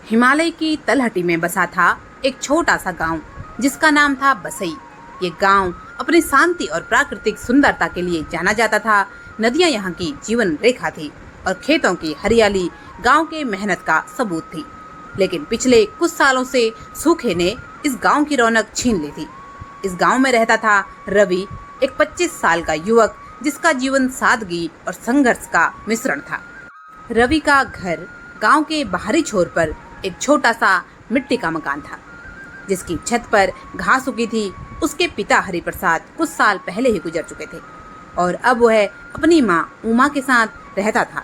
हिमालय की तलहटी में बसा था एक छोटा सा गांव जिसका नाम था बसई। ये गांव अपनी शांति और प्राकृतिक सुंदरता के लिए जाना जाता था। नदियां यहाँ की जीवन रेखा थी और खेतों की हरियाली गांव के मेहनत का सबूत थी। लेकिन पिछले कुछ सालों से सूखे ने इस गांव की रौनक छीन ली थी। इस गांव में रहता था रवि, एक 25 साल का युवक जिसका जीवन सादगी और संघर्ष का मिश्रण था। रवि का घर गांव के बाहरी छोर पर एक छोटा सा मिट्टी का मकान था जिसकी छत पर घास उगी थी। उसके पिता हरिप्रसाद कुछ साल पहले ही गुजर चुके थे और अब वह अपनी माँ उमा के साथ रहता था।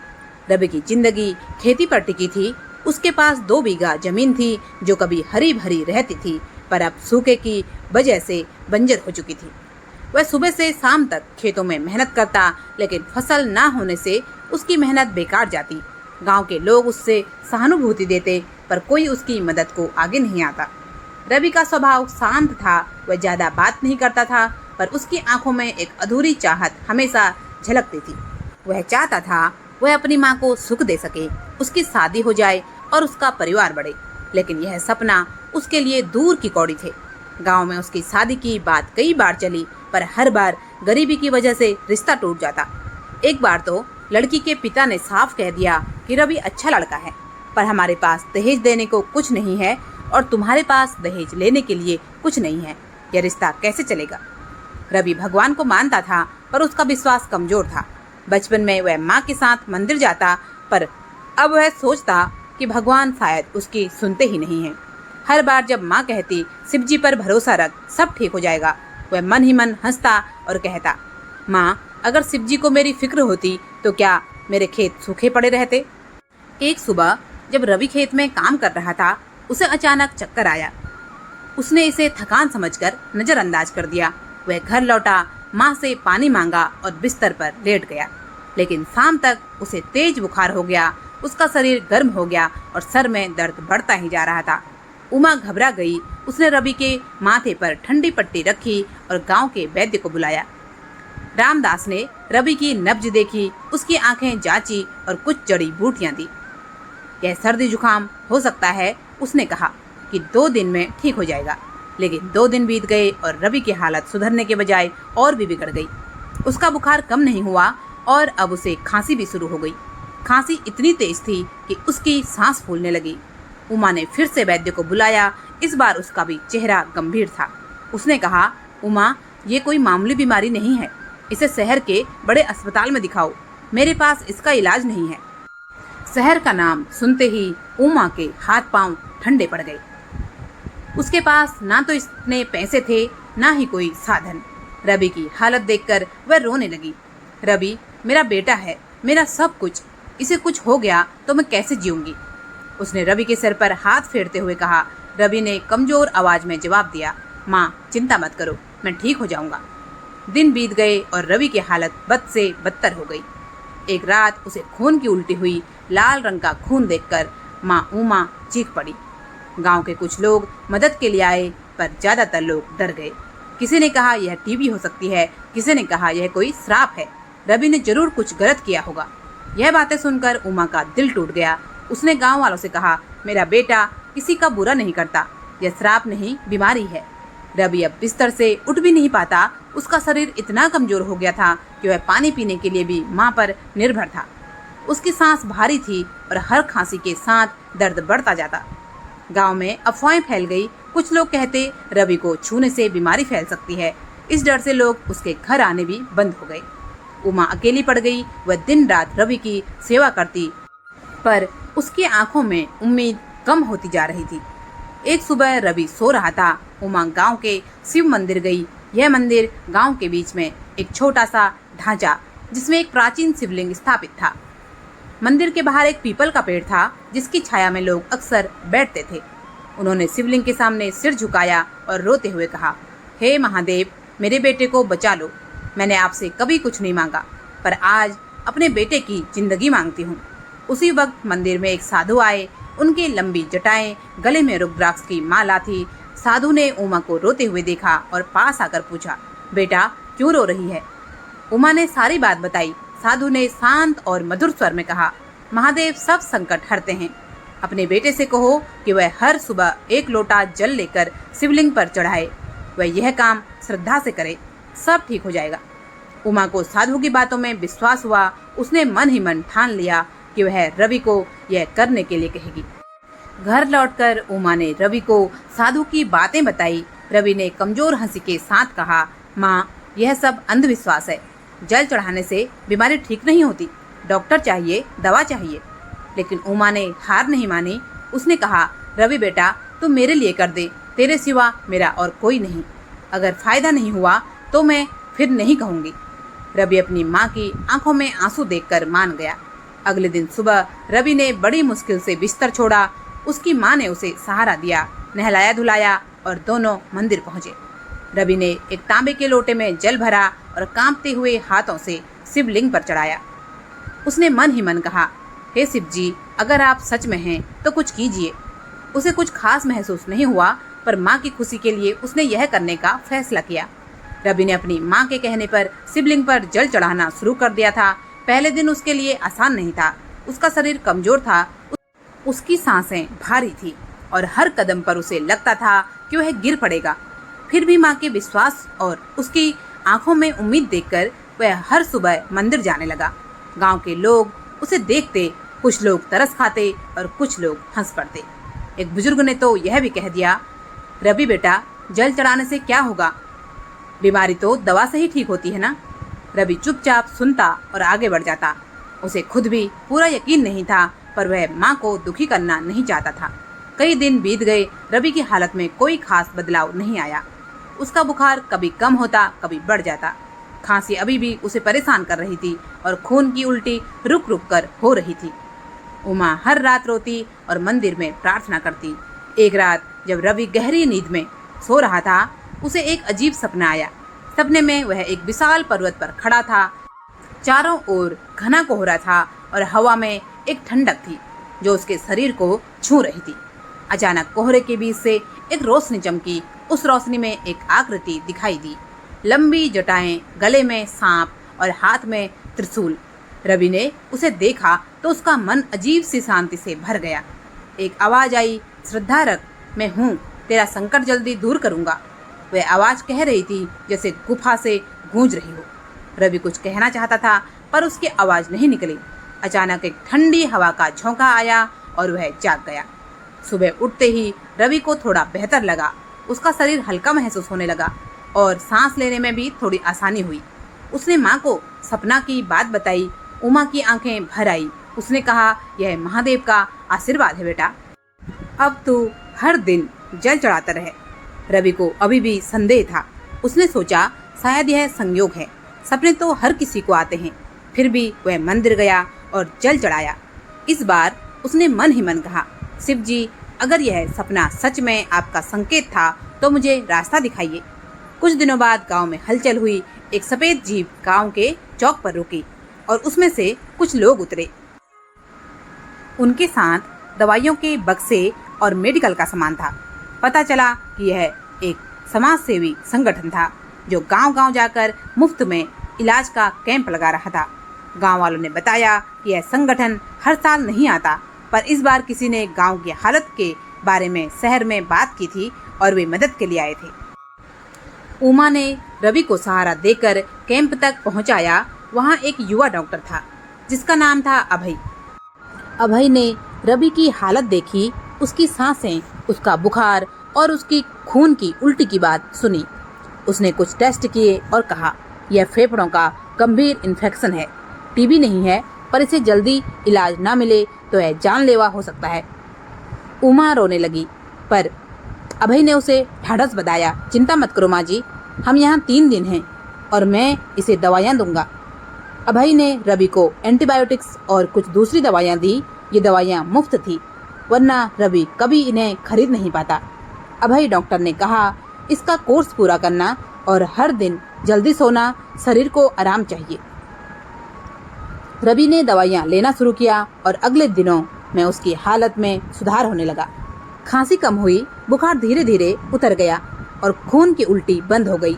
रवि की जिंदगी खेती पर टिकी थी। उसके पास 2 बीघा जमीन थी जो कभी हरी भरी रहती थी पर अब सूखे की वजह से बंजर हो चुकी थी। वह सुबह से शाम तक खेतों में मेहनत करता, लेकिन फसल ना होने से उसकी मेहनत बेकार जाती। गांव के लोग उससे सहानुभूति देते पर कोई उसकी मदद को आगे नहीं आता। रवि का स्वभाव शांत था। वह ज्यादा बात नहीं करता था पर उसकी आंखों में एक अधूरी चाहत हमेशा झलकती थी। वह चाहता था वह अपनी माँ को सुख दे सके, उसकी शादी हो जाए और उसका परिवार बढ़े, लेकिन यह सपना उसके लिए दूर की कौड़ी थे। गांव में उसकी शादी की बात कई बार चली पर हर बार गरीबी की वजह से रिश्ता टूट जाता। एक बार तो लड़की के पिता ने साफ कह दिया कि रवि अच्छा लड़का है पर हमारे पास दहेज देने को कुछ नहीं है और तुम्हारे पास दहेज लेने के लिए कुछ नहीं है, यह रिश्ता कैसे चलेगा। रवि भगवान को मानता था पर उसका विश्वास कमजोर था। बचपन में वह माँ के साथ मंदिर जाता पर अब वह सोचता कि भगवान शायद उसकी सुनते ही नहीं हैं। हर बार जब माँ कहती शिव जी पर भरोसा रख, सब ठीक हो जाएगा, वह मन ही मन हंसता और कहता, माँ अगर शिव जी को मेरी फिक्र होती तो क्या मेरे खेत सूखे पड़े रहते। एक सुबह जब रवि खेत में काम कर रहा था उसे अचानक चक्कर आया। उसने इसे थकान समझकर नजरअंदाज कर दिया। वह घर लौटा, माँ से पानी मांगा और बिस्तर पर लेट गया। लेकिन शाम तक उसे तेज बुखार हो गया। उसका शरीर गर्म हो गया और सर में दर्द बढ़ता ही जा रहा था। उमा घबरा गई। उसने रवि के माथे पर ठंडी पट्टी रखी और गांव के वैद्य को बुलाया। रामदास ने रवि की नब्ज देखी, उसकी आंखें जांची और कुछ जड़ी बूटियां दी। यह सर्दी जुकाम हो सकता है, उसने कहा कि 2 दिन में ठीक हो जाएगा। लेकिन 2 दिन बीत गए और रवि की हालत सुधरने के बजाय और भी बिगड़ गई। उसका बुखार कम नहीं हुआ और अब उसे खांसी भी शुरू हो गई। खांसी इतनी तेज थी कि उसकी सांस फूलने लगी। उमा ने फिर से वैद्य को बुलाया। इस बार उसका भी चेहरा गंभीर था। उसने कहा, उमा ये कोई मामूली बीमारी नहीं है, इसे शहर के बड़े अस्पताल में दिखाओ, मेरे पास इसका इलाज नहीं है। शहर का नाम सुनते ही उमा के हाथ पांव ठंडे पड़ गए। उसके पास ना तो इतने पैसे थे ना ही कोई साधन। रवि की हालत देखकर वह रोने लगी। रवि मेरा बेटा है, मेरा सब कुछ, इसे कुछ हो गया तो मैं कैसे जीऊंगी। उसने रवि के सिर पर हाथ फेरते हुए कहा। रवि ने कमजोर आवाज में जवाब दिया, माँ चिंता मत करो, मैं ठीक हो जाऊंगा। दिन बीत गए और रवि की हालत बद से बदतर हो गई। एक रात उसे खून की उल्टी हुई। लाल रंग का खून देखकर माँ उमा चीख पड़ी। गांव के कुछ लोग मदद के लिए आए पर ज्यादातर लोग डर गए। किसी ने कहा यह टीबी हो सकती है, किसी ने कहा यह कोई श्राप है, रवि ने जरूर कुछ गलत किया होगा। यह बातें सुनकर उमा का दिल टूट गया। उसने गांव वालों से कहा, मेरा बेटा किसी का बुरा नहीं करता, यह श्राप नहीं बीमारी है। रवि अब बिस्तर से उठ भी नहीं पाता। उसका शरीर इतना कमजोर हो गया था कि वह पानी पीने के लिए भी माँ पर निर्भर था। उसकी सांस भारी थी और हर खांसी के साथ दर्द बढ़ता जाता। गांव में अफवाहें फैल गई। कुछ लोग कहते रवि को छूने से बीमारी फैल सकती है। इस डर से लोग उसके घर आने भी बंद हो गए। उमा अकेली पड़ गई। वह दिन रात रवि की सेवा करती पर उसकी आंखों में उम्मीद कम होती जा रही थी। एक सुबह रवि सो रहा था। उमा गांव के शिव मंदिर गई। यह मंदिर गांव के बीच में एक छोटा सा ढांचा जिसमें एक प्राचीन शिवलिंग स्थापित था। मंदिर के बाहर एक पीपल का पेड़ था जिसकी छाया में लोग अक्सर बैठते थे। उन्होंने शिवलिंग के सामने सिर झुकाया और रोते हुए कहा, हे महादेव, मेरे बेटे को बचा लो। मैंने आपसे कभी कुछ नहीं मांगा पर आज अपने बेटे की जिंदगी मांगती हूँ। उसी वक्त मंदिर में एक साधु आए। उनकी लंबी जटाएं, गले में रुद्राक्ष की माला थी। साधु ने उमा को रोते हुए देखा और पास आकर पूछा, बेटा क्यों रो रही है। उमा ने सारी बात बताई। साधु ने शांत और मधुर स्वर में कहा, महादेव सब संकट हरते हैं, अपने बेटे से कहो कि वह हर सुबह एक लोटा जल लेकर शिवलिंग पर चढ़ाए। वह यह काम श्रद्धा से करे, सब ठीक हो जाएगा। उमा को साधु की बातों में विश्वास हुआ। उसने मन ही मन ठान लिया कि वह रवि को यह करने के लिए कहेगी। घर लौटकर उमा ने रवि को साधु की बातें बताई। रवि ने कमजोर हंसी के साथ कहा, माँ, यह सब अंधविश्वास है। जल चढ़ाने से बीमारी ठीक नहीं होती, डॉक्टर चाहिए, दवा चाहिए। लेकिन उमा ने हार नहीं मानी। उसने कहा, रवि बेटा, तुम मेरे लिए कर दे, तेरे सिवा मेरा और कोई नहीं। अगर फायदा नहीं हुआ तो मैं फिर नहीं कहूँगी। रवि अपनी माँ की आंखों में आंसू देखकर मान गया। अगले दिन सुबह रवि ने बड़ी मुश्किल से बिस्तर छोड़ा। उसकी माँ ने उसे सहारा दिया, नहलाया धुलाया और दोनों मंदिर पहुँचे। रवि ने एक तांबे के लोटे में जल भरा और कांपते हुए हाथों से शिवलिंग पर चढ़ाया। उसने मन ही मन कहा, हे शिव जी, अगर आप सच में हैं तो कुछ कीजिए। उसे कुछ खास महसूस नहीं हुआ, पर माँ की खुशी के लिए उसने यह करने का फैसला किया। रवि ने अपनी माँ के कहने पर शिवलिंग पर जल चढ़ाना शुरू कर दिया था। पहले दिन उसके लिए आसान नहीं था। उसका शरीर कमजोर था, उसकी सांसें भारी थी और हर कदम पर उसे लगता था कि वह गिर पड़ेगा। फिर भी माँ के विश्वास और उसकी आंखों में उम्मीद देखकर वह हर सुबह मंदिर जाने लगा। गांव के लोग उसे देखते, कुछ लोग तरस खाते और कुछ लोग हंस पड़ते। एक बुजुर्ग ने तो यह भी कह दिया, रवि बेटा, जल चढ़ाने से क्या होगा, बीमारी तो दवा से ही ठीक होती है ना। रवि चुपचाप सुनता और आगे बढ़ जाता। उसे खुद भी पूरा यकीन नहीं था, पर वह माँ को दुखी करना नहीं चाहता था। कई दिन बीत गए। रवि की हालत में कोई खास बदलाव नहीं आया। उसका बुखार कभी कम होता, कभी बढ़ जाता। खांसी अभी भी उसे परेशान कर रही थी और खून की उल्टी रुक रुक कर हो रही थी। उमा हर रात रोती और मंदिर में प्रार्थना करती। एक रात जब रवि गहरी नींद में सो रहा था, उसे एक अजीब सपना आया। सपने में वह एक विशाल पर्वत पर खड़ा था। चारों ओर घना कोहरा था और हवा में एक ठंडक थी जो उसके शरीर को छू रही थी। अचानक कोहरे के बीच से एक रोशनी चमकी। उस रोशनी में एक आकृति दिखाई दी, लंबी जटाएं, गले में सांप और हाथ में त्रिशूल। रवि ने उसे देखा तो उसका मन अजीब सी शांति से भर गया। एक आवाज आई, श्रद्धा रख, मैं हूँ, तेरा संकट जल्दी दूर करूँगा। वह आवाज कह रही थी जैसे गुफा से गूंज रही हो। रवि कुछ कहना चाहता था, पर उसकी आवाज नहीं निकली। अचानक एक ठंडी हवा का झोंका आया और वह जाग गया। सुबह उठते ही रवि को थोड़ा बेहतर लगा। उसका शरीर हल्का महसूस होने लगा और सांस लेने में भी थोड़ी आसानी हुई। उसने माँ को सपना की बात बताई। उमा की आंखें भर आई। उसने कहा, यह महादेव का आशीर्वाद है बेटा, अब तू हर दिन जल चढ़ाता रहे। रवि को अभी भी संदेह था। उसने सोचा, शायद यह संयोग है, सपने तो हर किसी को आते हैं। फिर भी वह मंदिर गया और जल चढ़ाया। इस बार उसने मन ही मन कहा, शिव जी, अगर यह सपना सच में आपका संकेत था तो मुझे रास्ता दिखाइए। कुछ दिनों बाद गांव में हलचल हुई। एक सफेद जीप गांव के चौक पर रुकी और उसमें से कुछ लोग उतरे। उनके साथ दवाइयों के बक्से और मेडिकल का सामान था। पता चला कि यह एक समाज सेवी संगठन था जो गांव-गांव जाकर मुफ्त में इलाज का कैंप लगा रहा था। गांव वालों ने बताया कि यह संगठन हर साल नहीं आता, पर इस बार किसी ने गांव की हालत के बारे में शहर में बात की थी और वे मदद के लिए आए थे। उमा ने रवि को सहारा देकर कैंप तक पहुंचाया। वहां एक युवा डॉक्टर था जिसका नाम था अभय। अभय ने रवि की हालत देखी, उसकी सांसें, उसका बुखार और उसकी खून की उल्टी की बात सुनी। उसने कुछ टेस्ट किए और कहा, यह फेफड़ों का गंभीर इन्फेक्शन है, टीबी नहीं है, पर इसे जल्दी इलाज ना मिले तो यह जानलेवा हो सकता है। उमा रोने लगी, पर अभय ने उसे ढाढ़स बधाया। चिंता मत करो माँ जी, हम यहाँ 3 दिन हैं और मैं इसे दवाइयाँ दूंगा। अभय ने रवि को एंटीबायोटिक्स और कुछ दूसरी दवाइयाँ दी। ये दवाइयाँ मुफ्त थी, वरना रवि कभी इन्हें खरीद नहीं पाता। अभय डॉक्टर ने कहा, इसका कोर्स पूरा करना और हर दिन जल्दी सोना, शरीर को आराम चाहिए। रवि ने दवाइयाँ लेना शुरू किया और अगले दिनों में उसकी हालत में सुधार होने लगा। खांसी कम हुई, बुखार धीरे धीरे उतर गया और खून की उल्टी बंद हो गई।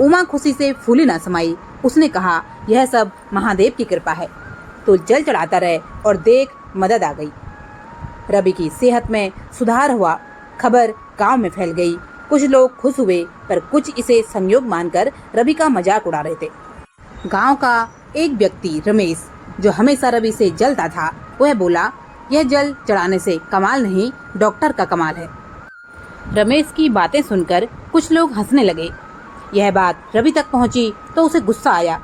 उमा खुशी से फूली न समाई। उसने कहा, यह सब महादेव की कृपा है, तो जल चढ़ाता रहे और देख, मदद आ गई। रवि की सेहत में सुधार हुआ। खबर गांव में फैल गई। कुछ लोग खुश हुए, पर कुछ इसे संयोग मानकर रवि का मजाक उड़ा रहे थे। गांव का एक व्यक्ति रमेश, जो हमेशा रवि से जलता था, वह बोला, यह जल चढ़ाने से कमाल नहीं, डॉक्टर का कमाल है। रमेश की बातें सुनकर कुछ लोग हंसने लगे। यह बात रवि तक पहुंची तो उसे गुस्सा आया,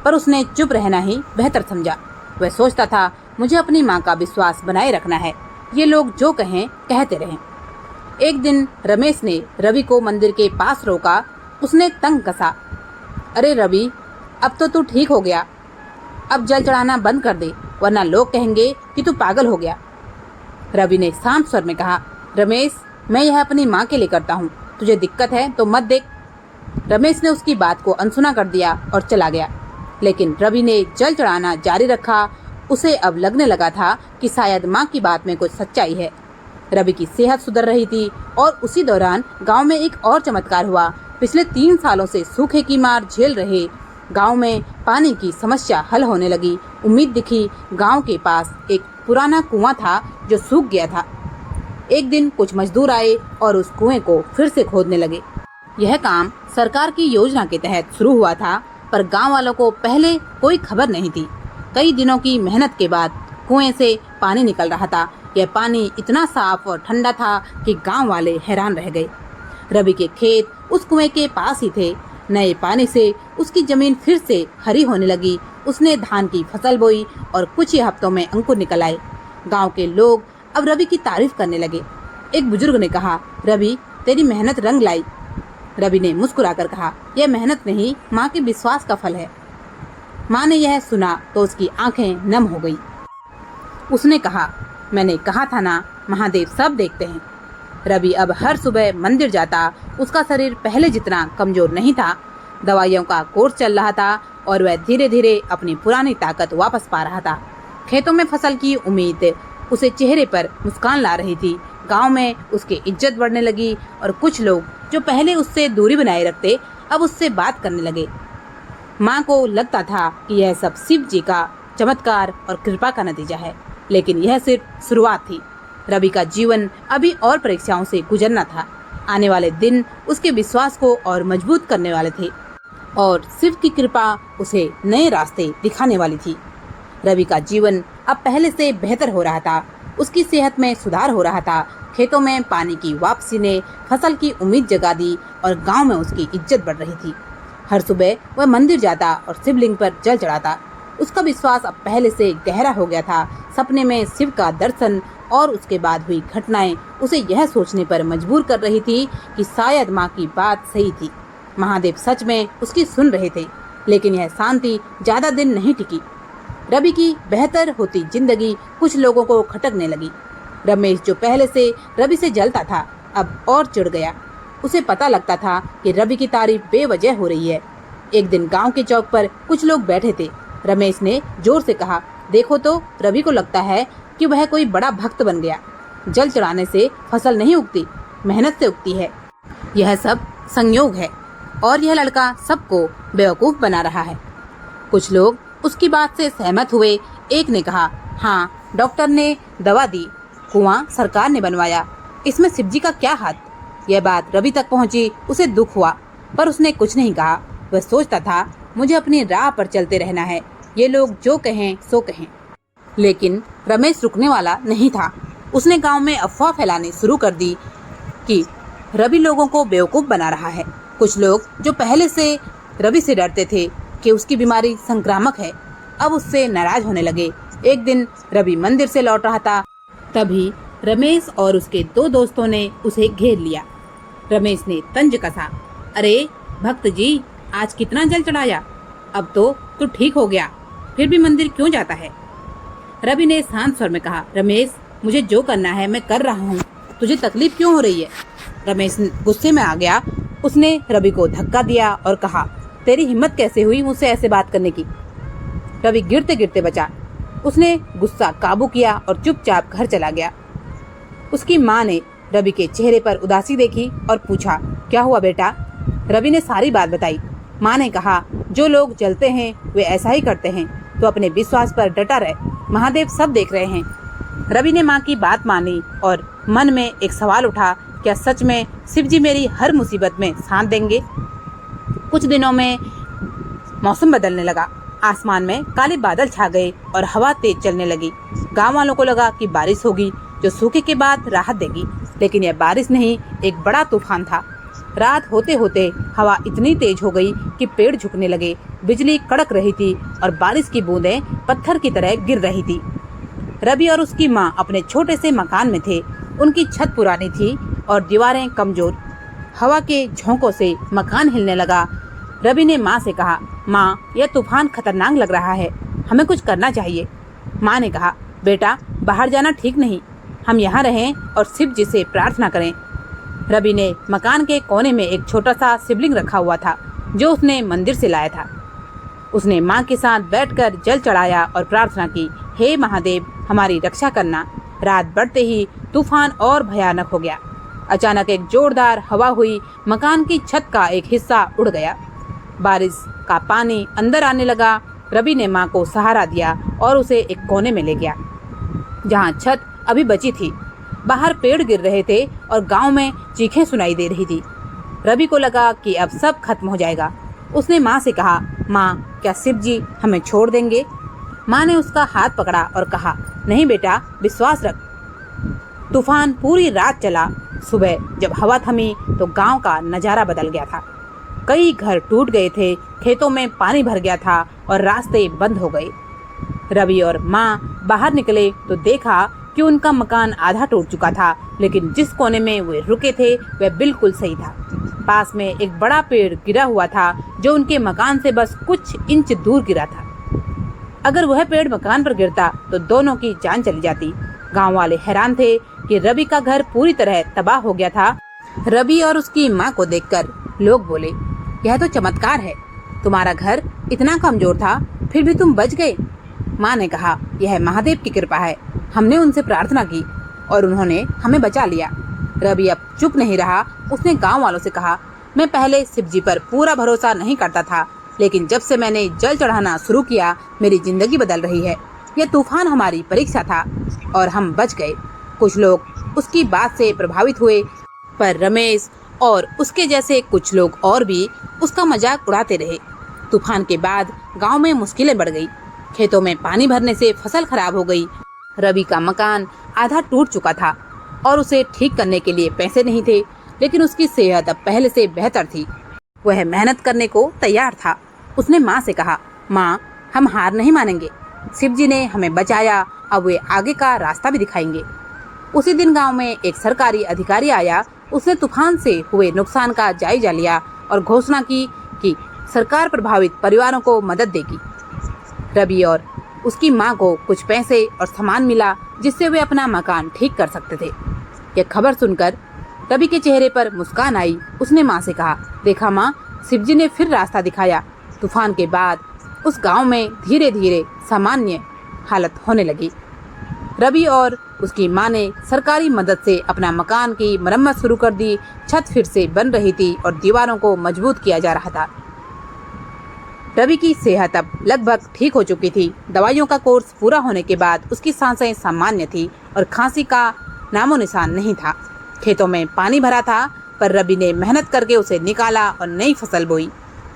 पर उसने चुप रहना ही बेहतर समझा। वह सोचता था, मुझे अपनी माँ का विश्वास बनाए रखना है, ये लोग जो कहें कहते रहें। एक दिन रमेश ने रवि को मंदिर के पास रोका। उसने तंग कसा, अरे रवि, अब तो तू ठीक हो गया, अब जल चढ़ाना बंद कर दे, वरना लोग कहेंगे कि तू पागल हो गया। रवि ने शांत स्वर में कहा, रमेश, मैं यह अपनी माँ के लिए करता हूँ, तुझे दिक्कत है तो मत देख। रमेश ने उसकी बात को अनसुना कर दिया और चला गया। लेकिन रवि ने जल चढ़ाना जारी रखा। उसे अब लगने लगा था कि शायद माँ की बात में कुछ सच्चाई है। रवि की सेहत सुधर रही थी और उसी दौरान गांव में एक और चमत्कार हुआ। पिछले 3 सालों से सूखे की मार झेल रहे गांव में पानी की समस्या हल होने लगी। उम्मीद दिखी। गांव के पास एक पुराना कुआं था जो सूख गया था। एक दिन कुछ मजदूर आए और उस कुएं को फिर से खोदने लगे। यह काम सरकार की योजना के तहत शुरू हुआ था, पर गांव वालों को पहले कोई खबर नहीं थी। कई दिनों की मेहनत के बाद कुएं से पानी निकल रहा था। यह पानी इतना साफ और ठंडा था कि गांव वाले हैरान रह गए। रवि के खेत उस कुएं के पास ही थे। नए पानी से उसकी जमीन फिर से हरी होने लगी। उसने धान की फसल बोई और कुछ ही हफ्तों में अंकुर निकल आए। गांव के लोग अब रवि की तारीफ करने लगे। एक बुजुर्ग ने कहा, रवि, तेरी मेहनत रंग लाई। रवि ने मुस्कुराकर कहा, यह मेहनत नहीं, माँ के विश्वास का फल है। माँ ने यह सुना तो उसकी आंखें नम हो गई। उसने कहा, मैंने कहा था ना, महादेव सब देखते हैं। रवि अब हर सुबह मंदिर जाता। उसका शरीर पहले जितना कमजोर नहीं था। दवाइयों का कोर्स चल रहा था और वह धीरे धीरे अपनी पुरानी ताकत वापस पा रहा था। खेतों में फसल की उम्मीद उसे चेहरे पर मुस्कान ला रही थी। गांव में उसकी इज्जत बढ़ने लगी और कुछ लोग जो पहले उससे दूरी बनाए रखते, अब उससे बात करने लगे। माँ को लगता था कि यह सब शिव जी का चमत्कार और कृपा का नतीजा है, लेकिन यह सिर्फ शुरुआत थी। रवि का जीवन अभी और परीक्षाओं से गुजरना था। आने वाले दिन उसके विश्वास को और मजबूत करने वाले थे और शिव की कृपा उसे नए रास्ते दिखाने वाली थी। रवि का जीवन अब पहले से बेहतर हो रहा था। उसकी सेहत में सुधार हो रहा था। खेतों में पानी की वापसी ने फसल की उम्मीद जगा दी और गांव में उसकी इज्जत बढ़ रही थी। हर सुबह वह मंदिर जाता और शिवलिंग पर जल चढ़ाता। उसका विश्वास अब पहले से गहरा हो गया था। सपने में शिव का दर्शन और उसके बाद हुई घटनाएं उसे यह सोचने पर मजबूर कर रही थी कि शायद माँ की बात सही थी। महादेव सच में उसकी सुन रहे थे। लेकिन यह शांति ज्यादा दिन नहीं टिकी। रवि की बेहतर होती जिंदगी कुछ लोगों को खटकने लगी। रमेश, जो पहले से रवि से जलता था, अब और चिढ़ गया। उसे पता लगता था कि रवि की तारीफ बेवजह हो रही है। एक दिन गांव के चौक पर कुछ लोग बैठे थे। रमेश ने जोर से कहा, देखो तो, रवि को लगता है कि वह कोई बड़ा भक्त बन गया। जल चढ़ाने से फसल नहीं उगती, मेहनत से उगती है। यह सब संयोग है और यह लड़का सबको बेवकूफ बना रहा है। कुछ लोग उसकी बात से सहमत हुए। एक ने कहा, हाँ, डॉक्टर ने दवा दी, कुआं सरकार ने बनवाया, इसमें शिवजी का क्या हाथ। यह बात रवि तक पहुंची। उसे दुख हुआ, पर उसने कुछ नहीं कहा। वह सोचता था, मुझे अपनी राह पर चलते रहना है, ये लोग जो कहें सो कहें। लेकिन रमेश रुकने वाला नहीं था। उसने गांव में अफवाह फैलानी शुरू कर दी कि रवि लोगों को बेवकूफ बना रहा है। कुछ लोग जो पहले से रवि से डरते थे कि उसकी बीमारी संक्रामक है, अब उससे नाराज होने लगे। एक दिन रवि मंदिर से लौट रहा था, तभी रमेश और उसके 2 दोस्तों ने उसे घेर लिया। रमेश ने तंज कसा, अरे भक्त जी, आज कितना जल चढ़ाया, अब तो तू ठीक हो गया, फिर भी मंदिर क्यों जाता है। रवि ने शांत स्वर में कहा, रमेश, मुझे जो करना है मैं कर रहा हूँ, तुझे तकलीफ क्यों हो रही है। रमेश गुस्से में आ गया। उसने रवि को धक्का दिया और कहा, तेरी हिम्मत कैसे हुई मुझसे ऐसे बात करने की। रवि गिरते गिरते बचा। उसने गुस्सा काबू किया और चुपचाप घर चला गया। उसकी माँ ने रवि के चेहरे पर उदासी देखी और पूछा, क्या हुआ बेटा। रवि ने सारी बात बताई। माँ ने कहा, जो लोग जलते हैं वे ऐसा ही करते हैं, तो अपने विश्वास पर डटा रहे, महादेव सब देख रहे हैं। रवि ने माँ की बात मानी और मन में एक सवाल उठा, क्या सच में शिव जी मेरी हर मुसीबत में साथ देंगे? कुछ दिनों में मौसम बदलने लगा। आसमान में काले बादल छा गए और हवा तेज चलने लगी। गांव वालों को लगा कि बारिश होगी जो सूखे के बाद राहत देगी, लेकिन यह बारिश नहीं, एक बड़ा तूफान था। रात होते होते हवा इतनी तेज हो गई कि पेड़ झुकने लगे, बिजली कड़क रही थी और बारिश की बूंदें पत्थर की तरह गिर रही थी। रवि और उसकी माँ अपने छोटे से मकान में थे। उनकी छत पुरानी थी और दीवारें कमजोर। हवा के झोंकों से मकान हिलने लगा। रवि ने माँ से कहा, माँ, यह तूफान खतरनाक लग रहा है, हमें कुछ करना चाहिए। माँ ने कहा, बेटा, बाहर जाना ठीक नहीं, हम यहाँ रहें और शिव जी से प्रार्थना करें। रवि ने मकान के कोने में एक छोटा सा शिवलिंग रखा हुआ था जो उसने मंदिर से लाया था। उसने माँ के साथ बैठकर जल चढ़ाया और प्रार्थना की, हे महादेव, हमारी रक्षा करना। रात बढ़ते ही तूफान और भयानक हो गया। अचानक एक जोरदार हवा हुई, मकान की छत का एक हिस्सा उड़ गया। बारिश का पानी अंदर आने लगा। रवि ने माँ को सहारा दिया और उसे एक कोने में ले गया जहाँ छत अभी बची थी। बाहर पेड़ गिर रहे थे और गांव में चीखें सुनाई दे रही थी। रवि को लगा कि अब सब खत्म हो जाएगा। उसने माँ से कहा, माँ, क्या शिव जी हमें छोड़ देंगे? माँ ने उसका हाथ पकड़ा और कहा, नहीं बेटा, विश्वास रख। तूफान पूरी रात चला। सुबह जब हवा थमी तो गांव का नजारा बदल गया था। कई घर टूट गए थे, खेतों में पानी भर गया था और रास्ते बंद हो गए। रवि और माँ बाहर निकले तो देखा कि उनका मकान आधा टूट चुका था, लेकिन जिस कोने में वे रुके थे वह बिल्कुल सही था। पास में एक बड़ा पेड़ गिरा हुआ था जो उनके मकान से बस कुछ इंच दूर गिरा था। अगर वह पेड़ मकान पर गिरता तो दोनों की जान चली जाती। गांव वाले हैरान थे कि रवि का घर पूरी तरह तबाह हो गया था। रवि और उसकी माँ को देखकर लोग बोले, यह तो चमत्कार है, तुम्हारा घर इतना कमजोर था फिर भी तुम बच गए। माँ ने कहा, यह महादेव की कृपा है, हमने उनसे प्रार्थना की और उन्होंने हमें बचा लिया। रवि अब चुप नहीं रहा। उसने गांव वालों से कहा, मैं पहले शिव जी पर पूरा भरोसा नहीं करता था, लेकिन जब से मैंने जल चढ़ाना शुरू किया मेरी जिंदगी बदल रही है। यह तूफान हमारी परीक्षा था और हम बच गए। कुछ लोग उसकी बात से प्रभावित हुए, पर रमेश और उसके जैसे कुछ लोग और भी उसका मजाक उड़ाते रहे। तूफान के बाद गांव में मुश्किलें बढ़ गई। खेतों में पानी भरने से फसल खराब हो गई। रवि का मकान आधा टूट चुका था और उसे ठीक करने के लिए पैसे नहीं थे, लेकिन उसकी सेहत अब पहले से बेहतर थी। वह मेहनत करने को तैयार था। उसने माँ से कहा, माँ, हम हार नहीं मानेंगे, शिव जी ने हमें बचाया, अब वे आगे का रास्ता भी दिखाएंगे। उसी दिन गांव में एक सरकारी अधिकारी आया। उसने तूफान से हुए नुकसान का जायजा लिया और घोषणा की कि सरकार प्रभावित परिवारों को मदद देगी। रवि और उसकी माँ को कुछ पैसे और सामान मिला जिससे वे अपना मकान ठीक कर सकते थे। यह खबर सुनकर रवि के चेहरे पर मुस्कान आई। उसने माँ से कहा, देखा माँ, शिव जी ने फिर रास्ता दिखाया। तूफान के बाद उस गांव में धीरे धीरे सामान्य हालत होने लगी। रवि और उसकी माँ ने सरकारी मदद से अपना मकान की मरम्मत शुरू कर दी। छत फिर से बन रही थी और दीवारों को मजबूत किया जा रहा था। रवि की सेहत अब लगभग ठीक हो चुकी थी। दवाइयों का कोर्स पूरा होने के बाद उसकी सांसें सामान्य थी और खांसी का नामो निशान नहीं था। खेतों में पानी भरा था, पर रवि ने मेहनत करके उसे निकाला और नई फसल बोई।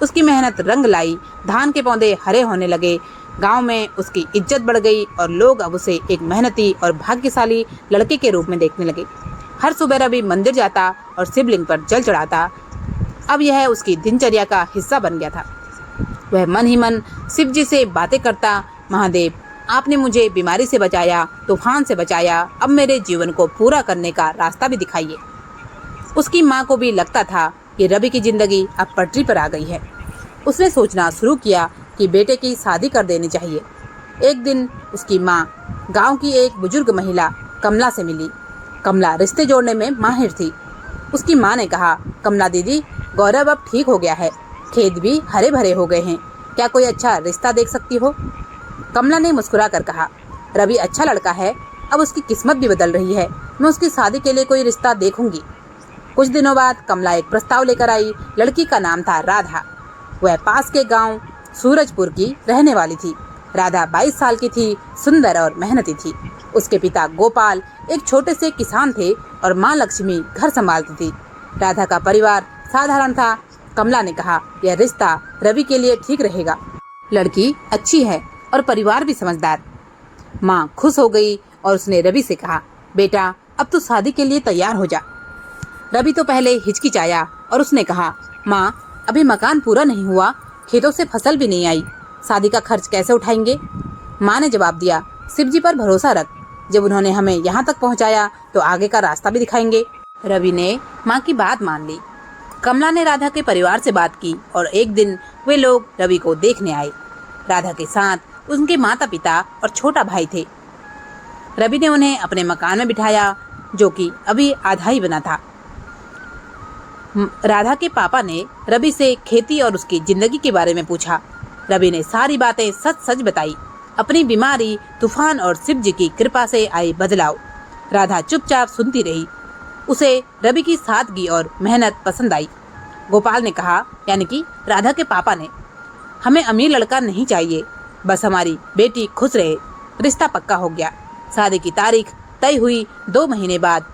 उसकी मेहनत रंग लाई। धान के पौधे हरे होने लगे। गांव में उसकी इज्जत बढ़ गई और लोग अब उसे एक मेहनती और भाग्यशाली लड़के के रूप में देखने लगे। हर सुबह रवि मंदिर जाता और शिवलिंग पर जल चढ़ाता। अब यह उसकी दिनचर्या का हिस्सा बन गया था। वह मन ही मन शिव जी से बातें करता, महादेव, आपने मुझे बीमारी से बचाया, तूफान से बचाया, अब मेरे जीवन को पूरा करने का रास्ता भी दिखाइए। उसकी माँ को भी लगता था कि रवि की जिंदगी अब पटरी पर आ गई है। उसने सोचना शुरू किया कि बेटे की शादी कर देनी चाहिए। एक दिन उसकी माँ गांव की एक बुजुर्ग महिला कमला से मिली। कमला रिश्ते जोड़ने में माहिर थी। उसकी माँ ने कहा, कमला दीदी, गौरव अब ठीक हो गया है, खेत भी हरे भरे हो गए हैं, क्या कोई अच्छा रिश्ता देख सकती हो? कमला ने मुस्कुरा कर कहा, रवि अच्छा लड़का है, अब उसकी किस्मत भी बदल रही है, मैं उसकी शादी के लिए कोई रिश्ता देखूंगी। कुछ दिनों बाद कमला एक प्रस्ताव लेकर आई। लड़की का नाम था राधा। वह पास के गांव सूरजपुर की रहने वाली थी। राधा 22 साल की थी, सुंदर और मेहनती थी। उसके पिता गोपाल एक छोटे से किसान थे और माँ लक्ष्मी घर संभालती थी। राधा का परिवार साधारण था। कमला ने कहा, यह रिश्ता रवि के लिए ठीक रहेगा। लड़की अच्छी है और परिवार भी समझदार। माँ खुश हो गई और उसने रवि से कहा, बेटा अब तू शादी के लिए तैयार हो जा। रवि तो पहले हिचकिचाया और उसने कहा, माँ अभी मकान पूरा नहीं हुआ, खेतों से फसल भी नहीं आई, शादी का खर्च कैसे उठाएंगे। माँ ने जवाब दिया, शिव जी पर भरोसा रख, जब उन्होंने हमें यहाँ तक पहुँचाया तो आगे का रास्ता भी दिखाएंगे। रवि ने माँ की बात मान ली। कमला ने राधा के परिवार से बात की और एक दिन वे लोग रवि को देखने आए। राधा के साथ उनके माता पिता और छोटा भाई थे। रवि ने उन्हें अपने मकान में बिठाया, जो कि अभी आधा ही बना था। राधा के पापा ने रवि से खेती और उसकी जिंदगी के बारे में पूछा। रवि ने सारी बातें सच सच बताई, अपनी बीमारी, तूफान और शिव जी की कृपा से आई बदलाव। राधा चुपचाप सुनती रही। उसे रवि की सादगी और मेहनत पसंद आई। गोपाल ने कहा, यानी कि राधा के पापा ने, हमें अमीर लड़का नहीं चाहिए, बस हमारी बेटी खुश रहे। रिश्ता पक्का हो गया। शादी की तारीख तय हुई। 2 महीने बाद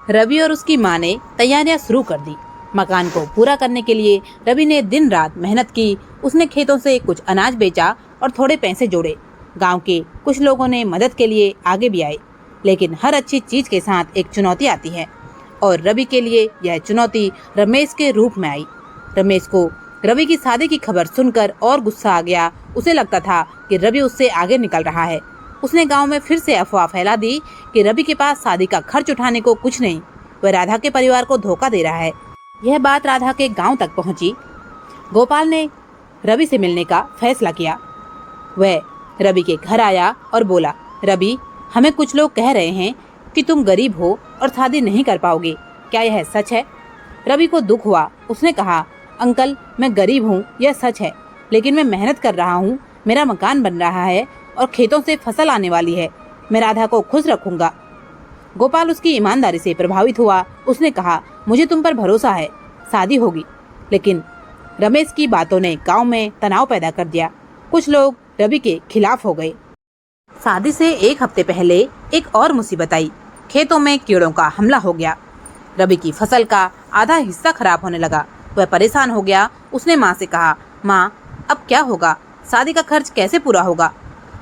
रवि और उसकी माँ ने तैयारियां शुरू कर दी। मकान को पूरा करने के लिए रवि ने दिन रात मेहनत की। उसने खेतों से कुछ अनाज बेचा और थोड़े पैसे जोड़े। गांव के कुछ लोगों ने मदद के लिए आगे भी आए, लेकिन हर अच्छी चीज के साथ एक चुनौती आती है और रवि के लिए यह चुनौती रमेश के रूप में आई। रमेश को रवि की शादी की खबर सुनकर और गुस्सा आ गया। उसे लगता था कि रवि उससे आगे निकल रहा है। उसने गांव में फिर से अफवाह फैला दी कि रवि के पास शादी का खर्च उठाने को कुछ नहीं, वह राधा के परिवार को धोखा दे रहा है। यह बात राधा के गांव तक पहुंची। गोपाल ने रवि से मिलने का फैसला किया। वह रवि के घर आया और बोला, रवि, हमें कुछ लोग कह रहे हैं कि तुम गरीब हो और शादी नहीं कर पाओगे, क्या यह सच है? रवि को दुख हुआ। उसने कहा, अंकल, मैं गरीब हूँ, यह सच है, लेकिन मैं मेहनत कर रहा हूँ। मेरा मकान बन रहा है और खेतों से फसल आने वाली है। मैं राधा को खुश रखूंगा। गोपाल उसकी ईमानदारी से प्रभावित हुआ। उसने कहा, मुझे तुम पर भरोसा है, शादी होगी। लेकिन रमेश की बातों ने गांव में तनाव पैदा कर दिया। कुछ लोग रवि के खिलाफ हो गए। शादी से 1 हफ्ते पहले एक और मुसीबत आई। खेतों में कीड़ों का हमला हो गया। रवि की फसल का आधा हिस्सा खराब होने लगा। वह परेशान हो गया। उसने माँ से कहा, माँ अब क्या होगा, शादी का खर्च कैसे पूरा होगा?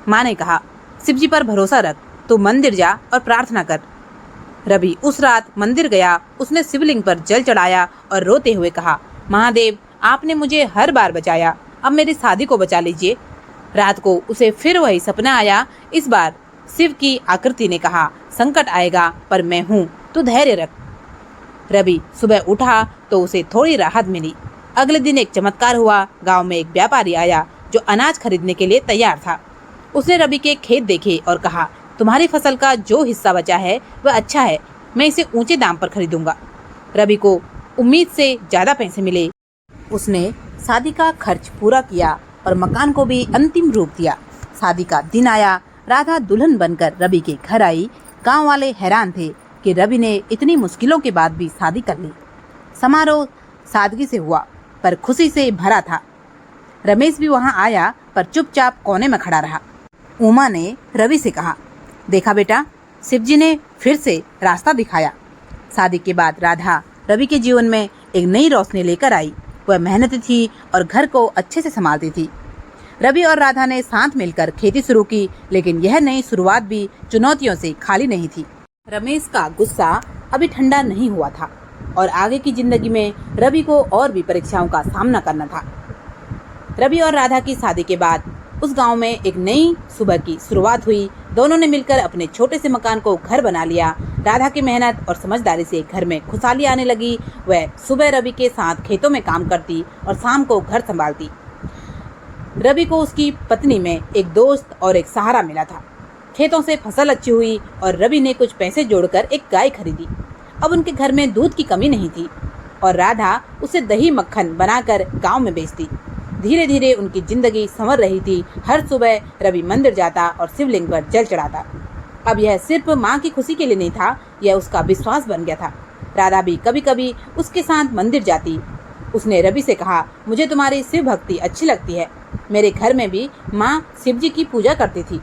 माँ ने कहा, शिव जी पर भरोसा रख, तू मंदिर जा और प्रार्थना कर। रवि उस रात मंदिर गया। उसने शिवलिंग पर जल चढ़ाया और रोते हुए कहा, महादेव, आपने मुझे हर बार बचाया, अब मेरी शादी को बचा लीजिए। रात को उसे फिर वही सपना आया। इस बार शिव की आकृति ने कहा, संकट आएगा पर मैं हूँ, तू धैर्य रख। रवि सुबह उठा तो उसे थोड़ी राहत मिली। अगले दिन एक चमत्कार हुआ। गांव में एक व्यापारी आया जो अनाज खरीदने के लिए तैयार था। उसने रवि के खेत देखे और कहा, तुम्हारी फसल का जो हिस्सा बचा है वह अच्छा है, मैं इसे ऊंचे दाम पर खरीदूंगा। रवि को उम्मीद से ज्यादा पैसे मिले। उसने शादी का खर्च पूरा किया और मकान को भी अंतिम रूप दिया। शादी का दिन आया। राधा दुल्हन बनकर रवि के घर आई। गांव वाले हैरान थे कि रवि ने इतनी मुश्किलों के बाद भी शादी कर ली। समारोह सादगी से हुआ पर खुशी से भरा था। रमेश भी वहां आया पर चुपचाप कोने में खड़ा रहा। उमा ने रवि से कहा, देखा बेटा, शिव जी ने फिर से रास्ता दिखाया। शादी के बाद राधा रवि के जीवन में एक नई रोशनी लेकर आई। वह मेहनती थी और घर को अच्छे से संभालती थी। रवि और राधा ने साथ मिलकर खेती शुरू की, लेकिन यह नई शुरुआत भी चुनौतियों से खाली नहीं थी। रमेश का गुस्सा अभी ठंडा नहीं हुआ था और आगे की जिंदगी में रवि को और भी परीक्षाओं का सामना करना था। रवि और राधा की शादी के बाद उस गांव में एक नई सुबह की शुरुआत हुई। दोनों ने मिलकर अपने छोटे से मकान को घर बना लिया। राधा की मेहनत और समझदारी से घर में खुशहाली आने लगी। वह सुबह रवि के साथ खेतों में काम करती और शाम को घर संभालती। रवि को उसकी पत्नी में एक दोस्त और एक सहारा मिला था। खेतों से फसल अच्छी हुई और रवि ने कुछ पैसे जोड़कर एक गाय खरीदी। अब उनके घर में दूध की कमी नहीं थी और राधा उसे दही मक्खन बनाकर गांव में बेचती। धीरे धीरे उनकी जिंदगी संवर रही थी। हर सुबह रवि मंदिर जाता और शिवलिंग पर जल चढ़ाता। अब यह सिर्फ माँ की खुशी के लिए नहीं था, यह उसका विश्वास बन गया था। राधा भी कभी कभी उसके साथ मंदिर जाती। उसने रवि से कहा, मुझे तुम्हारी शिव भक्ति अच्छी लगती है, मेरे घर में भी माँ शिव जी की पूजा करती थी।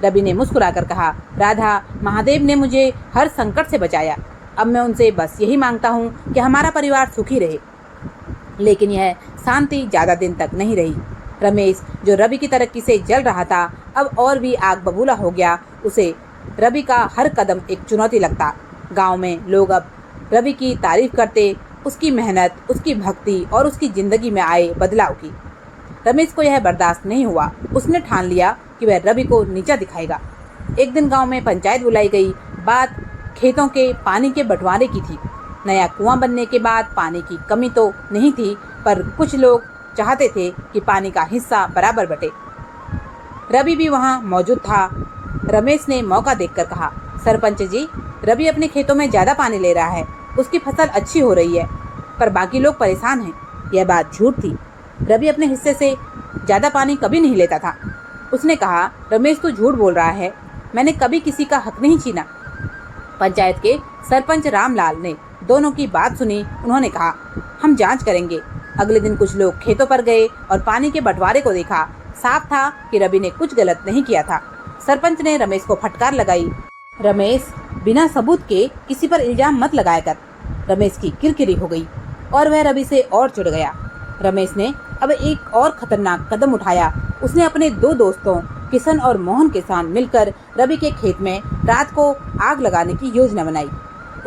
रवि ने मुस्कुराकर कहा, राधा, महादेव ने मुझे हर संकट से बचाया। अब मैं उनसे बस यही मांगता हूँ कि हमारा परिवार सुखी रहे। लेकिन यह शांति ज़्यादा दिन तक नहीं रही। रमेश, जो रवि की तरक्की से जल रहा था, अब और भी आग बबूला हो गया। उसे रवि का हर कदम एक चुनौती लगता। गांव में लोग अब रवि की तारीफ करते, उसकी मेहनत, उसकी भक्ति और उसकी ज़िंदगी में आए बदलाव की। रमेश को यह बर्दाश्त नहीं हुआ। उसने ठान लिया कि वह रवि को नीचा दिखाएगा। एक दिन गांव में पंचायत बुलाई गई। बात खेतों के पानी के बंटवारे की थी। नया कुआं बनने के बाद पानी की कमी तो नहीं थी, पर कुछ लोग चाहते थे कि पानी का हिस्सा बराबर बटे। रवि भी वहां मौजूद था। रमेश ने मौका देखकर कहा, सरपंच जी, रवि अपने खेतों में ज़्यादा पानी ले रहा है। उसकी फसल अच्छी हो रही है, पर बाकी लोग परेशान हैं। यह बात झूठ थी। रवि अपने हिस्से से ज़्यादा पानी कभी नहीं लेता था। उसने कहा, रमेश तो झूठ बोल रहा है, मैंने कभी किसी का हक नहीं छीना। पंचायत के सरपंच रामलाल ने दोनों की बात सुनी। उन्होंने कहा, हम जांच करेंगे। अगले दिन कुछ लोग खेतों पर गए और पानी के बंटवारे को देखा। साफ था कि रवि ने कुछ गलत नहीं किया था। सरपंच ने रमेश को फटकार लगाई, रमेश, बिना सबूत के किसी पर इल्जाम मत लगाया कर। रमेश की किरकिरी हो गई और वह रवि से और चिढ़ गया। रमेश ने अब एक और खतरनाक कदम उठाया। उसने अपने दो दोस्तों किशन और मोहन के साथ मिलकर रवि के खेत में रात को आग लगाने की योजना बनाई।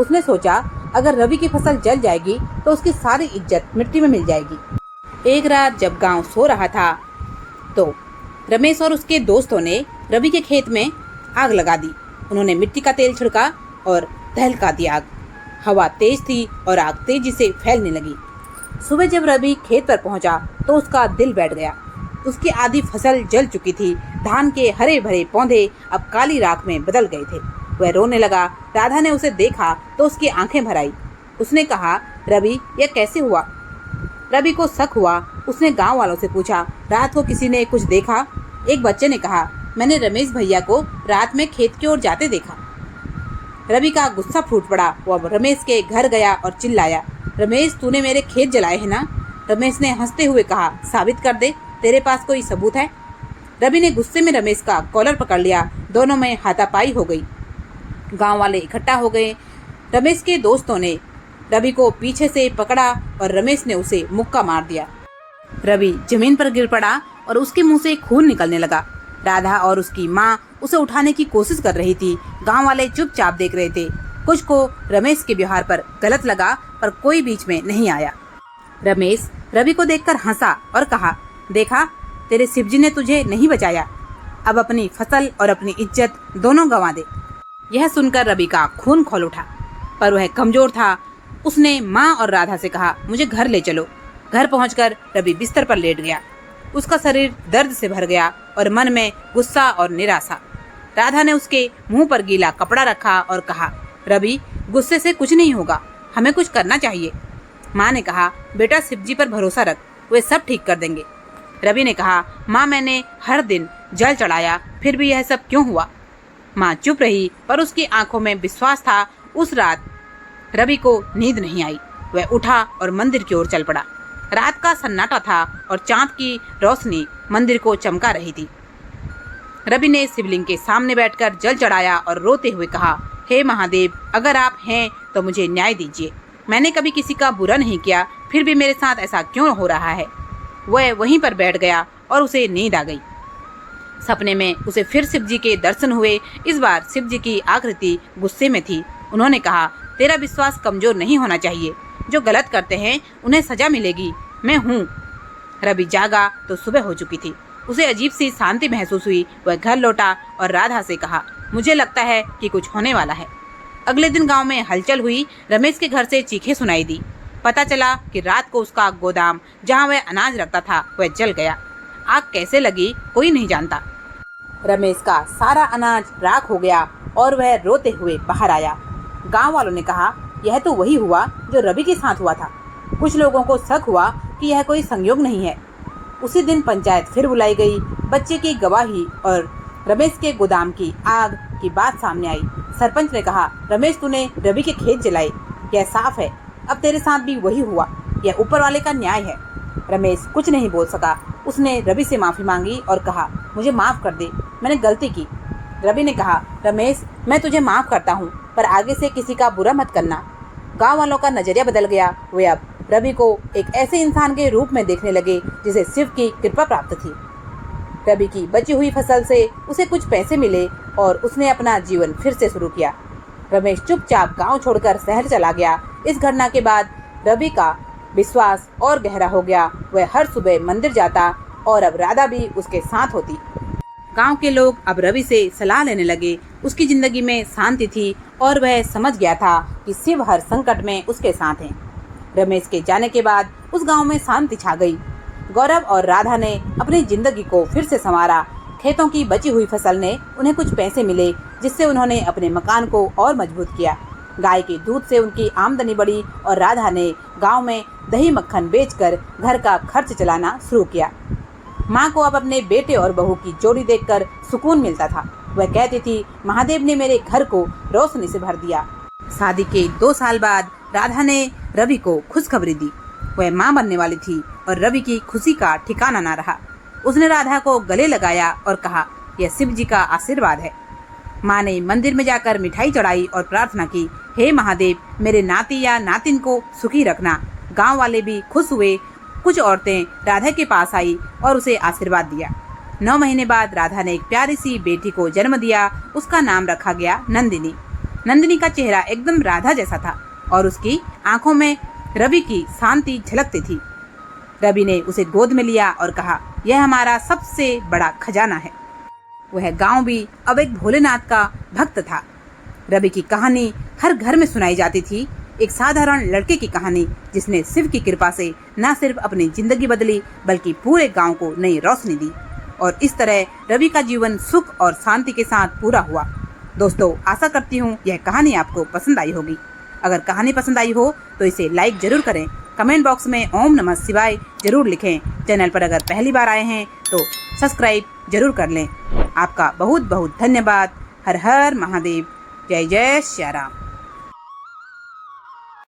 उसने सोचा, अगर रवि की फसल जल जाएगी तो उसकी सारी इज्जत मिट्टी में मिल जाएगी। एक रात जब गांव सो रहा था तो रमेश और उसके दोस्तों ने रवि के खेत में आग लगा दी। उन्होंने मिट्टी का तेल छिड़का और दहलका दी आग। हवा तेज थी और आग तेजी से फैलने लगी। सुबह जब रवि खेत पर पहुंचा तो उसका दिल बैठ गया। उसकी आधी फसल जल चुकी थी। धान के हरे भरे पौधे अब काली राख में बदल गए थे। वह रोने लगा। राधा ने उसे देखा तो उसकी आंखें भर आई। उसने कहा, रवि, यह कैसे हुआ? रवि को शक हुआ। उसने गांव वालों से पूछा, रात को किसी ने कुछ देखा? एक बच्चे ने कहा, मैंने रमेश भैया को रात में खेत की ओर जाते देखा। रवि का गुस्सा फूट पड़ा। वो रमेश के घर गया और चिल्लाया, रमेश, तूने मेरे खेत जलाए हैं ना? रमेश ने हंसते हुए कहा, साबित कर दे, तेरे पास कोई सबूत है? रवि ने गुस्से में रमेश का कॉलर पकड़ लिया। दोनों में हाथापाई हो गई। गांव वाले इकट्ठा हो गए। रमेश के दोस्तों ने रवि को पीछे से पकड़ा और रमेश ने उसे मुक्का मार दिया। रवि जमीन पर गिर पड़ा और उसके मुंह से खून निकलने लगा। राधा और उसकी माँ उसे उठाने की कोशिश कर रही थी। गांव वाले चुपचाप देख रहे थे। कुछ को रमेश के व्यवहार पर गलत लगा, पर कोई बीच में नहीं आया। रमेश रवि को देखकर हंसा और कहा, देखा, तेरे शिवजी ने तुझे नहीं बचाया। अब अपनी फसल और अपनी इज्जत दोनों गंवा दे। यह सुनकर रवि का खून खौल उठा, पर वह कमजोर था। उसने माँ और राधा से कहा, मुझे घर ले चलो। घर पहुंचकर रवि बिस्तर पर लेट गया। उसका शरीर दर्द से भर गया और मन में गुस्सा और निराशा। राधा ने उसके मुंह पर गीला कपड़ा रखा और कहा, रवि, गुस्से से कुछ नहीं होगा, हमें कुछ करना चाहिए। माँ ने कहा, बेटा, शिवजी पर भरोसा रख, वे सब ठीक कर देंगे। रवि ने कहा, माँ, मैंने हर दिन जल चढ़ाया, फिर भी यह सब क्यों हुआ? माँ चुप रही, पर उसकी आंखों में विश्वास था। उस रात रवि को नींद नहीं आई। वह उठा और मंदिर की ओर चल पड़ा। रात का सन्नाटा था और चांद की रोशनी मंदिर को चमका रही थी। रवि ने शिवलिंग के सामने बैठकर जल चढ़ाया और रोते हुए कहा, हे महादेव, अगर आप हैं तो मुझे न्याय दीजिए। मैंने कभी किसी का बुरा नहीं किया, फिर भी मेरे साथ ऐसा क्यों हो रहा है? वह वहीं पर बैठ गया और उसे नींद आ गई। सपने में उसे फिर शिवजी के दर्शन हुए। इस बार शिवजी की आकृति गुस्से में थी। उन्होंने कहा, तेरा विश्वास कमजोर नहीं होना चाहिए। जो गलत करते हैं उन्हें सजा मिलेगी। मैं हूँ। रवि जागा तो सुबह हो चुकी थी। उसे अजीब सी शांति महसूस हुई। वह घर लौटा और राधा से कहा, मुझे लगता है कि कुछ होने वाला है। अगले दिन गांव में हलचल हुई। रमेश के घर से चीखें सुनाई दी। पता चला कि रात को उसका गोदाम, जहां वह अनाज रखता था, वह जल गया। आग कैसे लगी कोई नहीं जानता। रमेश का सारा अनाज राख हो गया और वह रोते हुए बाहर आया। गांव वालों ने कहा, यह तो वही हुआ जो रवि के साथ हुआ था। कुछ लोगों को शक हुआ कि यह कोई संयोग नहीं है। उसी दिन पंचायत फिर बुलाई गई। बच्चे की गवाही और रमेश के गोदाम की आग की बात सामने आई। सरपंच ने कहा, रमेश, तूने रवि के खेत जलाए, यह साफ है। अब तेरे साथ भी वही हुआ। यह ऊपर वाले का न्याय है। रमेश कुछ नहीं बोल सका। उसने रवि से माफ़ी मांगी और कहा, मुझे माफ़ कर दे, मैंने गलती की। रवि ने कहा, रमेश, मैं तुझे माफ़ करता हूँ, पर आगे से किसी का बुरा मत करना। गांव वालों का नजरिया बदल गया। वे अब रवि को एक ऐसे इंसान के रूप में देखने लगे जिसे शिव की कृपा प्राप्त थी। रवि की बची हुई फसल से उसे कुछ पैसे मिले और उसने अपना जीवन फिर से शुरू किया। रमेश चुपचाप गांव छोड़कर शहर चला गया। इस घटना के बाद रवि का विश्वास और गहरा हो गया। वह हर सुबह मंदिर जाता और अब राधा भी उसके साथ होती। गांव के लोग अब रवि से सलाह लेने लगे। उसकी जिंदगी में शांति थी और वह समझ गया था कि शिव हर संकट में उसके साथ हैं। रमेश के जाने के बाद उस गांव में शांति छा गई। गौरव और राधा ने अपनी जिंदगी को फिर से संवारा। खेतों की बची हुई फसल ने उन्हें कुछ पैसे मिले, जिससे उन्होंने अपने मकान को और मजबूत किया। गाय के दूध से उनकी आमदनी बढ़ी और राधा ने गांव में दही मक्खन बेचकर घर का खर्च चलाना शुरू किया। माँ को अब अपने बेटे और बहू की जोड़ी देखकर सुकून मिलता था। वह कहती थी, महादेव ने मेरे घर को रोशनी से भर दिया। शादी के 2 साल बाद राधा ने रवि को खुशखबरी दी। वह माँ बनने वाली थी और रवि की खुशी का ठिकाना न रहा। उसने राधा को गले लगाया और कहा, यह शिव जी का आशीर्वाद है। माँ ने मंदिर में जाकर मिठाई चढ़ाई और प्रार्थना की, हे महादेव, मेरे नाती या नातिन को सुखी रखना। गांव वाले भी खुश हुए। कुछ औरतें राधा के पास आई और उसे आशीर्वाद दिया। 9 महीने बाद राधा ने एक प्यारी सी बेटी को जन्म दिया। उसका नाम रखा गया नंदिनी। नंदिनी का चेहरा एकदम राधा जैसा था और उसकी आंखों में रवि की शांति झलकती थी। रवि ने उसे गोद में लिया और कहा, यह हमारा सबसे बड़ा खजाना है। वह गांव भी अब एक भोलेनाथ का भक्त था। रवि की कहानी हर घर में सुनाई जाती थी। एक साधारण लड़के की कहानी जिसने शिव की कृपा से न सिर्फ अपनी जिंदगी बदली बल्कि पूरे गांव को नई रोशनी दी। और इस तरह रवि का जीवन सुख और शांति के साथ पूरा हुआ। दोस्तों, आशा करती हूँ यह कहानी आपको पसंद आई होगी। अगर कहानी पसंद आई हो तो इसे लाइक जरूर करें। कमेंट बॉक्स में ओम नमः शिवाय जरूर लिखें। चैनल पर अगर पहली बार आए हैं तो सब्सक्राइब जरूर कर लें। आपका बहुत बहुत धन्यवाद। हर हर महादेव। जय जय श्री राम।